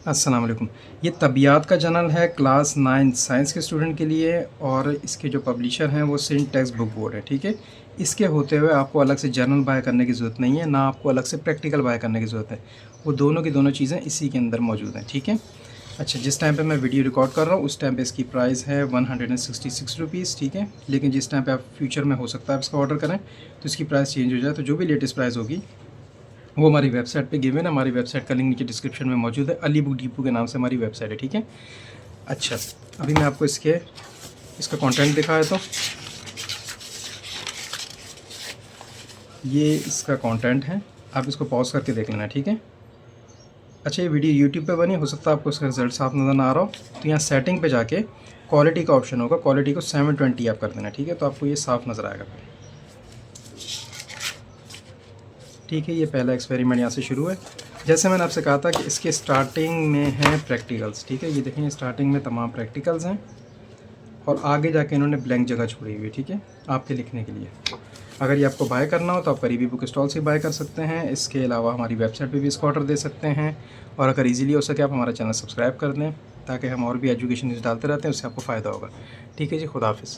अस्सलाम वालेकुम। ये तबियात का जर्नल है क्लास 9 साइंस के स्टूडेंट के लिए और इसके जो पब्लिशर हैं वो सिंध टेक्स्ट बुक बोर्ड है, ठीक है। इसके होते हुए आपको अलग से जर्नल बाय करने की ज़रूरत नहीं है, ना आपको अलग से प्रैक्टिकल बाय करने की ज़रूरत है। वो दोनों की दोनों चीज़ें इसी के अंदर मौजूद हैं, ठीक है। अच्छा, जिस टाइम पे मैं वीडियो रिकॉर्ड कर रहा हूँ उस टाइम पे इसकी प्राइस है 166 रुपीज़, ठीक है। लेकिन जिस टाइम पे आप फ्यूचर में हो सकता है आप इसका ऑर्डर करें तो इसकी प्राइस चेंज हो जाए, तो जो भी लेटेस्ट प्राइस होगी वो हमारी वेबसाइट पे गिवन है। हमारी वेबसाइट का लिंक नीचे डिस्क्रिप्शन में मौजूद है। अली बुक डिपो के नाम से हमारी वेबसाइट है, ठीक है। अच्छा, अभी मैं आपको इसका कंटेंट दिखा देता हूँ। ये इसका कंटेंट है, आप इसको पॉज करके देख लेना, ठीक है। अच्छा, ये वीडियो यूट्यूब पे बनी, हो सकता है आपको इसका रिजल्ट साफ नज़र ना आ रहा हो, तो यहाँ सेटिंग पे जाके क्वालिटी का ऑप्शन होगा, क्वालिटी को 720 आप कर देना, ठीक है। तो आपको ये साफ़ नज़र आएगा फिर, ठीक है। ये पहला एक्सपेरिमेंट यहाँ से शुरू है। जैसे मैंने आपसे कहा था कि इसके स्टार्टिंग में है प्रैक्टिकल्स, ठीक है। ये देखें, स्टार्टिंग में तमाम प्रैक्टिकल्स हैं और आगे जाके इन्होंने ब्लैंक जगह छोड़ी हुई है, ठीक है, आपके लिखने के लिए। अगर ये आपको बाय करना हो तो आप करीबी बुक स्टॉल से बाय कर सकते हैं। इसके अलावा हमारी वेबसाइट पे भी इसको ऑर्डर दे सकते हैं। और अगर इजीली हो सके आप हमारा चैनल सब्सक्राइब कर दें, ताकि हम और भी एजुकेशन न्यूज़ डालते रहते हैं, उससे आपको फ़ायदा होगा। ठीक है जी, खुदा हाफिज़।